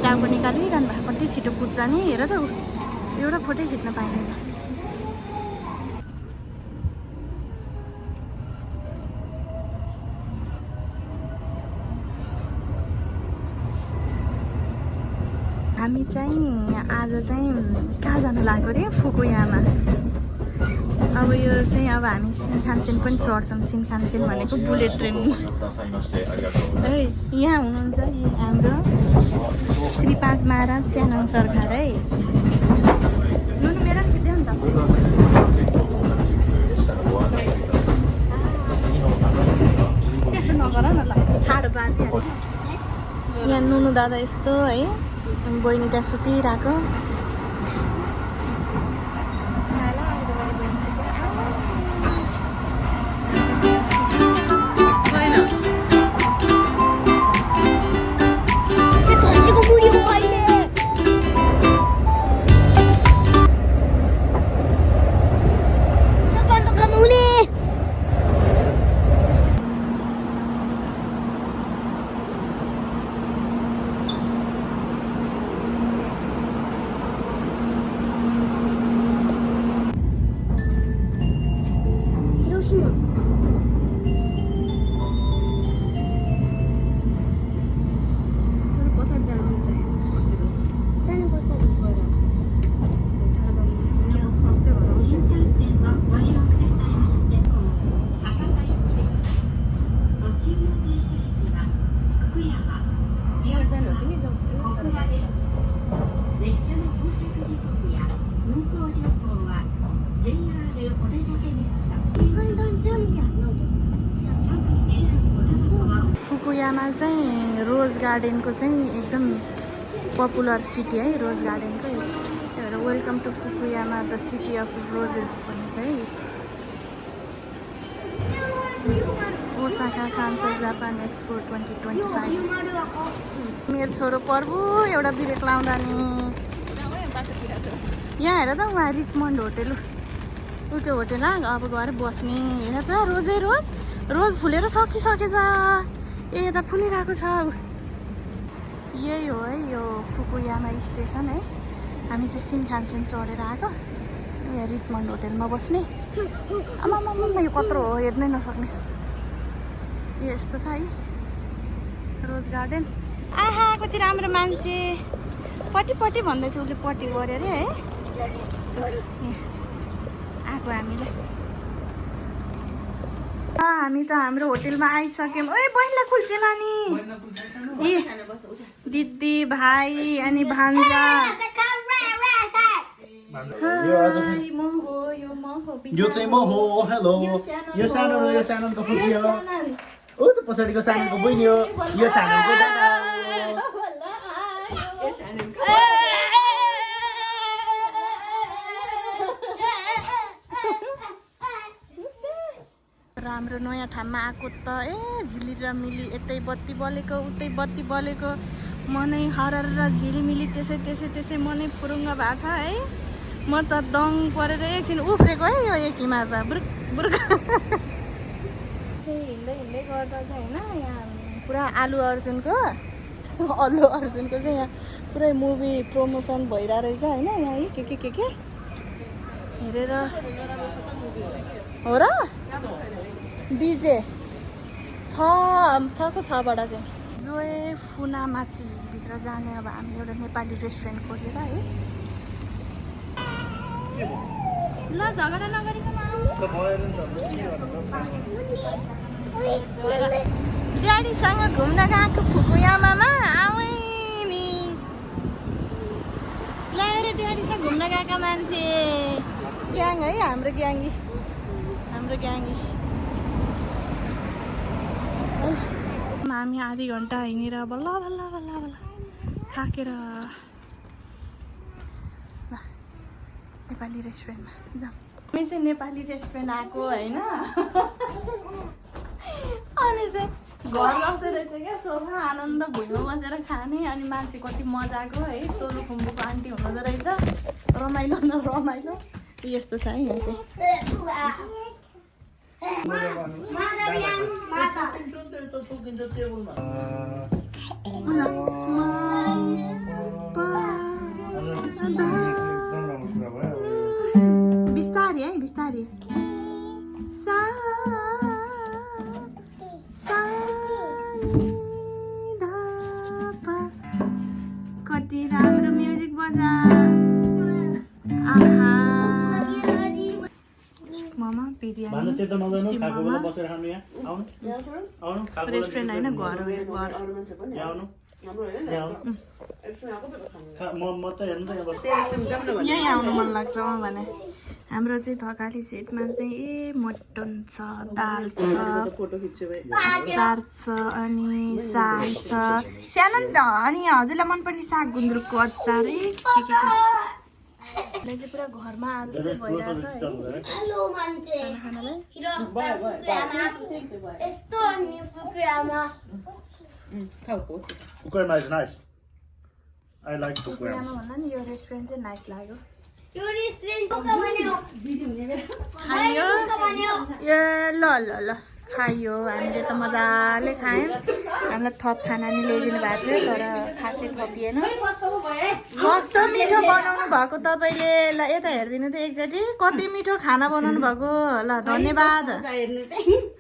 टाउको निकालिरहनु भएको कति छिटो कुद्छ नि हेर त एउटा फोटै खिच्न पाइँदैन हामी चाहिँ आज चाहिँ कहाँ जानु लाग्यो रे फुकुयामा अब यो चाहिँ अब हामी सिनखानसेन पनि चढ्छौँ सिनखानसेन भनेको बुलेट ट्रेन है यहाँ हुनुहुन्छ यी हाम्रो श्री 5 महाराज स्यानङ सरकार है नुनु मेरो पनि खिच्दै हुन्छ त्यसो नगर न ल ठाडो पारिदिहाल्छ यहाँ नुनु दादा यस्तो है बहिनी त्यहाँ सुतिरहेको फुकुयामा चाहिँ रोज गार्डनको चाहिँ एकदम पपुलर सिटी है रोज गार्डनको त्यही भएर welcome to Fukuyama the city of roses भन्छ है ओसाका कान्सै जापान एक्सपो 2025 मेरो छोरो पर्बु एउटा ब्रेक लाउँदा नि यहाँ हेर त उहाँ रिचमन्ड होटेल उ त्यो होटेल अब गएर बस्ने हेर त रोजै रोज फुलेर सकिसकेछ ए यता फुलिरहेको छ यही हो है यो फुकुयामा स्टेसन है हामी चाहिँ सिनखानसेन चढेर आएको यहाँ रिचमन्ड होटेलमा बस्ने आमामामा यो कत्रो हो हेर्नै नसक्ने यस्तो छ है रोज गार्डन आहा कति राम्रो मान्छे पट्टि भन्दै थियो उसले पट्टि गऱ्यो अरे है आएको हामीलाई हामी त हाम्रो होटेलमा आइसक्यौँ ओए बहिनीलाई कुल्चे लाने दिदी भाइ अनि भान्जा यो चाहिँ म हो हेलो यो सानोको फुकियो ऊ त पछाडिको सानोको बहिनी हो यो सानोको दादा हाम्रो नयाँ ठाउँमा आएको त झिली र मिली यतै बत्ती बलेको उतै बत्ती बलेको मनै हरर र झिलिमिली त्यसै मनै फुरुङ्ग भएको छ है म त दङ परेर एकछिन उफ्रेको है यो एक हिमालमा बुर्क हिँड्दै गर्दा चाहिँ होइन यहाँ पुरा अल्लु अर्जुनको चाहिँ यहाँ पुरै मुभी प्रमोसन भइरहेको रहेछ होइन यहाँ के हेरेर हो र डिजे 6को 6बाट चाहिँ जोए फुनामाची भित्र जाने अब हामी एउटा नेपाली रेस्टुरेन्ट खोजेर है ल झगडा नगरिकन ड्याडीसँग घुम्न गएको फुकुयामामा आउँ नि ल्याएर ड्याडीसँग घुम्न गएका मान्छे ग्याङ है हाम्रो ग्याङ्गी हामी आधी घन्टा हिँडेर बल्ल थाकेर ल नेपाली रेस्टुरेन्टमा जाउँ हामी चाहिँ नेपाली रेस्टुरेन्ट आएको होइन अनि चाहिँ घर बस्दो रहेछ क्या सोफा आनन्द भुइँमा बसेर खाने अनि मान्छे कति मजाको है सोलु खुम्बुको आन्टी हुँदो रहेछ रमाइलो यस्तो छ है यहाँ चाहिँ त्यता नजानु खाएको बेला बसेर खानु यहाँ आउनु आउनु खाएको बेला रेस्टुरेन्ट होइन घर हो घर यहाँ आउनु यहाँ आउनु म त हेर्नु त यहाँ बस्छु यहीँ आउनु मन लाग्छ भने हाम्रो चाहिँ थकाली सेटमा चाहिँ मटन छ दाल छ अचार छ अनि साग छ सानो नि त अनि हजुरलाई मनपर्ने साग गुन्द्रुकको अचार है चाहिँ पुरा घरमा आज जस्तै भइरहेछ Fukuyama is nice. I like Fukuyama. भन्दा नि यो रेस्टुरेन्ट चाहिँ नाइट लाग्यो ए ल ल ल खायो हामीले त मजाले खायौँ हामीलाई थप खाना नि ल्याइदिनु भएको थियो तर खासै थपिएन कस्तो मिठो बनाउनु भएको तपाईँले ल यता हेरिदिनु त एकचोटि कति मिठो खाना बनाउनु भएको ल धन्यवाद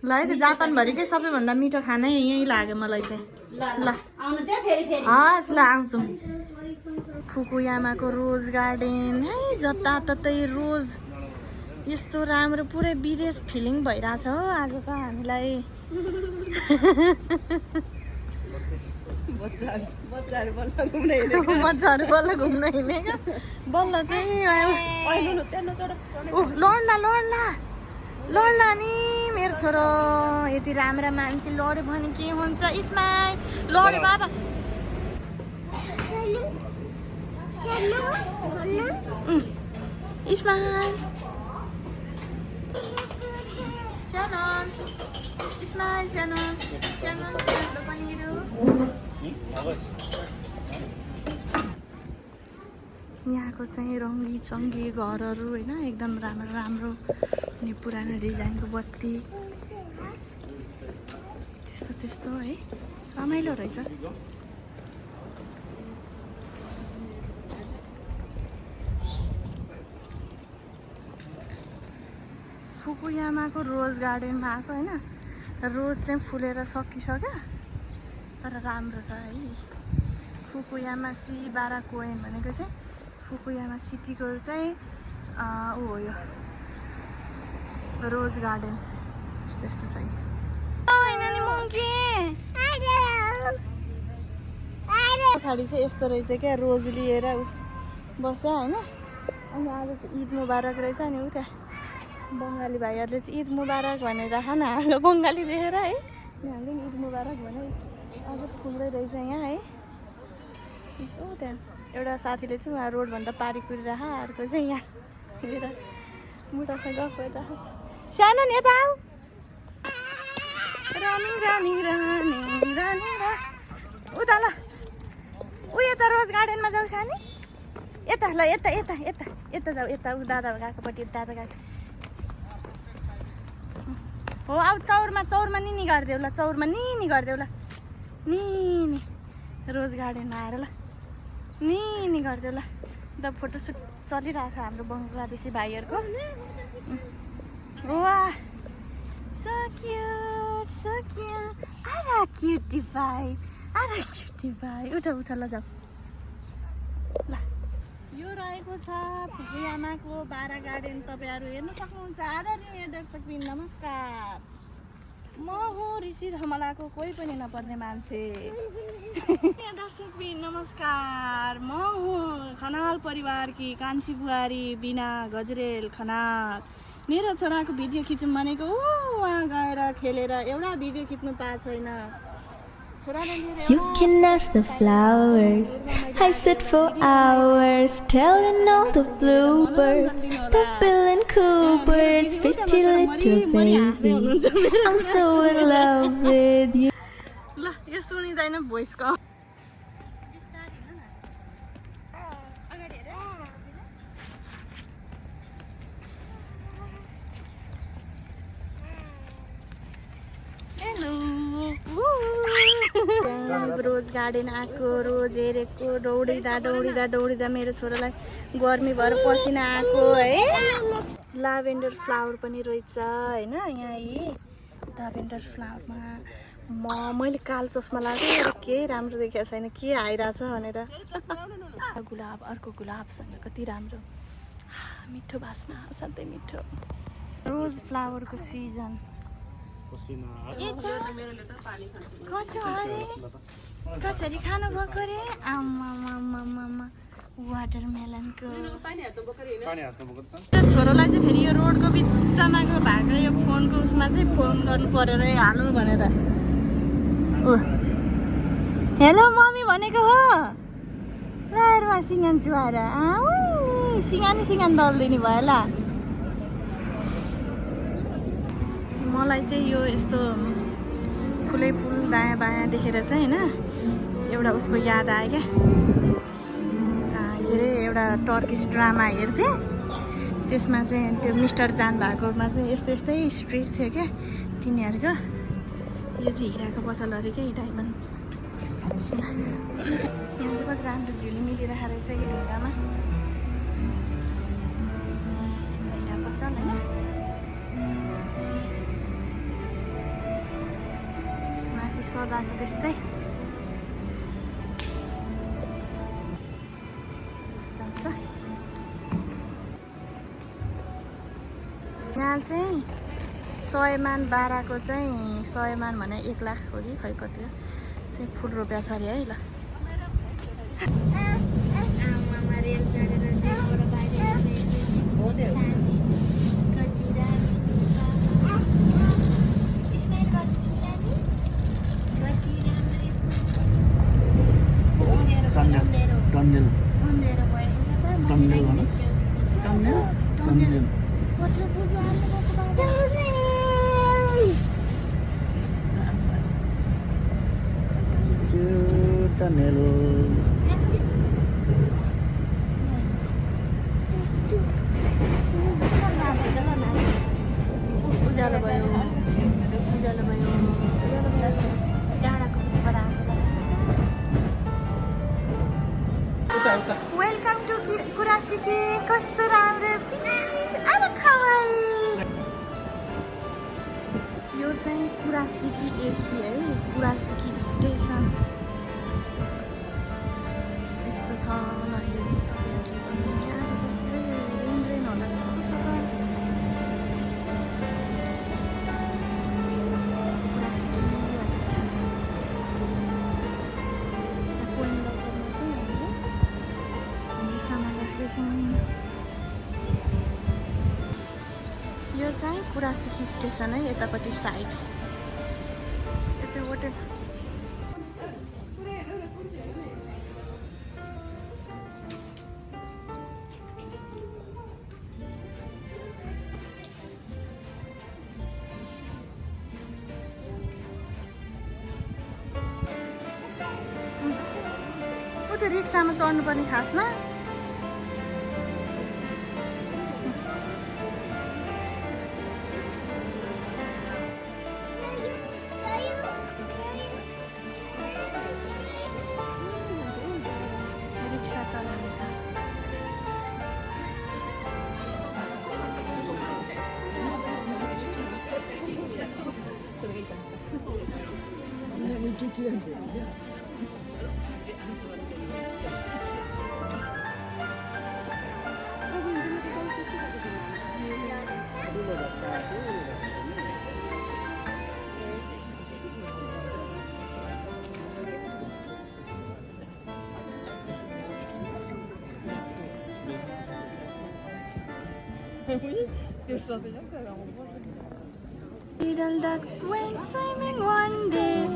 ल है त जापानभरिकै सबैभन्दा मिठो खानै यहीँ लाग्यो मलाई चाहिँ ल हस् ल आउँछौँ फुकुयामाको रोज गार्डन है जताततै रोज यस्तो राम्रो पुरै विदेश फिलिङ भइरहेछ हो आज त हामीलाई बच्चाहरू बल्ल घुम्न हिँडेको बल्ल चाहिँ लड्ला नि मेरो छोरो यति राम्रा मान्छे लड्यो भने के हुन्छ इस्माइल लड्यो बाबा Ismail Shannon, Ismail, Shannon, the paniru. यहाँको चाहिँ रङ्गी चङ्गी घरहरू होइन एकदम राम्रो राम्रो अनि पुरानो डिजाइनको बत्ती त्यस्तो त्यस्तो है रमाइलो रहेछ फुकुयामाको रोज गार्डनमा आएको होइन रोज चाहिँ फुलेर सकिसक्यो तर राम्रो छ है फुकुयामा सिबारा कोएन भनेको चाहिँ फुकुयामा सिटीको चाहिँ ऊ हो यो रोज गार्डन यस्तो यस्तो छ पछाडि चाहिँ यस्तो रहेछ क्या रोज लिएर बस्यो होइन अनि आज चाहिँ ईद मुबारक रहेछ नि उ त्यहाँ बङ्गाली भाइहरूले चाहिँ ईद मुबारक भनेर खाना हाम्रो बङ्गाली देखेर है हामीले पनि ईद मुबारक भने अझ फुल्दै रहेछ यहाँ है हो त्यहाँ एउटा साथीले चाहिँ उहाँ रोडभन्दा पारी कुरिरह अर्को चाहिँ यहाँ मेरो बुढासँग गफ गरिरह सानो नि यता आऊ उता ल ऊ यता रोज गार्डनमा जाऊ सानी यता ल यता यता यता यता जाऊ यता ऊ दादा गएकोपट्टि दादा गएको हो अब चौरमा निनी गरिदेऊ ल चौरमा निनी गरिदेऊ ल निनी रोज गार्डनमा आएर ल निनी गरिदेऊ ल द फोटोसुट चलिरहेको छ हाम्रो बङ्गलादेशी भाइहरूको वाह सो क्युट आरा क्युटी भाइ उठ ल जाऊ ल यो रहेको छ फुकुयामाको बारा गार्डन तपाईँहरू हेर्न सक्नुहुन्छ आदरणीय दर्शकबिन नमस्कार म हो ऋषि धमलाको कोही पनि नपर्ने मान्छे दर्शकबिन नमस्कार म हो खनाल परिवारकी कान्छी बुहारी बिना गजरेल खनाल मेरो छोराको भिडियो खिच्नु भनेको उहाँ गएर खेलेर एउटा भिडियो खिच्नु पाएको छैन You can ask the flowers. I sit for hours telling all the bluebirds, the bill and coolbirds, pretty little baby. I'm so in love with you. ल यो सुनिँदैन भोइसको रोज गार्डन आएको रोज हेरेको दौडिँदा मेरो छोरालाई गर्मी भएर पसिना आएको है लाभेन्डर फ्लावर पनि रहेछ होइन यहाँ लाभेन्डर फ्लावरमा मैले कालो चस्मा लगाएको केही राम्रो देखेको छैन के आइरहेछ भनेर गुलाब अर्को गुलाबसँग कति राम्रो मिठो बास्ना असाध्यै मिठो रोज फ्लावरको सिजन कसरी खानु भएको रे आमा वाटरमेलनको छोरोलाई चाहिँ फेरि यो रोडको बिचमा भएको यो फोनको उसमा चाहिँ फोन गर्नु पर्यो रे हालो भनेर हेलो मम्मी भनेको हो लारमा सिँगान चुहाएर सिँगान दल्दिने भयो ल मलाई चाहिँ यो यस्तो फुलै फुल दायाँ बायाँ देखेर चाहिँ होइन एउटा उसको याद आयो क्या के अरे एउटा टर्किस ड्रामा हेर्थेँ त्यसमा चाहिँ त्यो मिस्टर जान भएकोमा चाहिँ यस्तै स्ट्रिट थियो क्या तिनीहरूको यो चाहिँ हिराको पसल अरे क्या डायमन्ड यहाँ चाहिँ कति राम्रो झिली मिलिरहेको रहेछ यो ढुङ्गामा हिरा पसल होइन माथि सजाएको त्यस्तै यहाँ चाहिँ सयमान बाह्रको चाहिँ सयमान भने 1 लाख हो कि खै कति हो चाहिँ फुल रोप्या छ अरे है ल टनल उज्यालो भयो डाँडाको बिचबाट आएको वेलकम टु कुरासिकी कस्तो राम्रो प्लिज आएर खवाई यो चाहिँ कुरासिकी एकी है कुरासिकी स्टेसन यस्तो छ ल यो तपाईँहरूले पनि आज त पुरै रेन होला जस्तो छ त कुरासिकी भनेर सामान राख्दैछौँ यो चाहिँ कुरासिकी स्टेसन है यतापट्टि साइड यो चाहिँ होटेल त्यो रिक्सामा चढ्नुपर्ने खासमा रिक्सा चलाउने Little ducks went swimming one day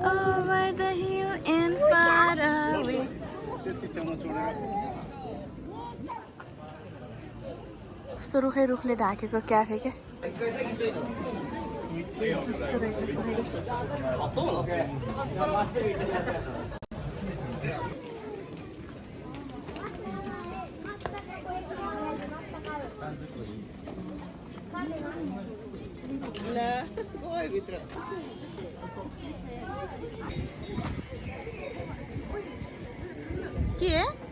over the hill and far away. यस्तो रुखै रुखले ढाकेको क्याफे के यस्तो रहेछ के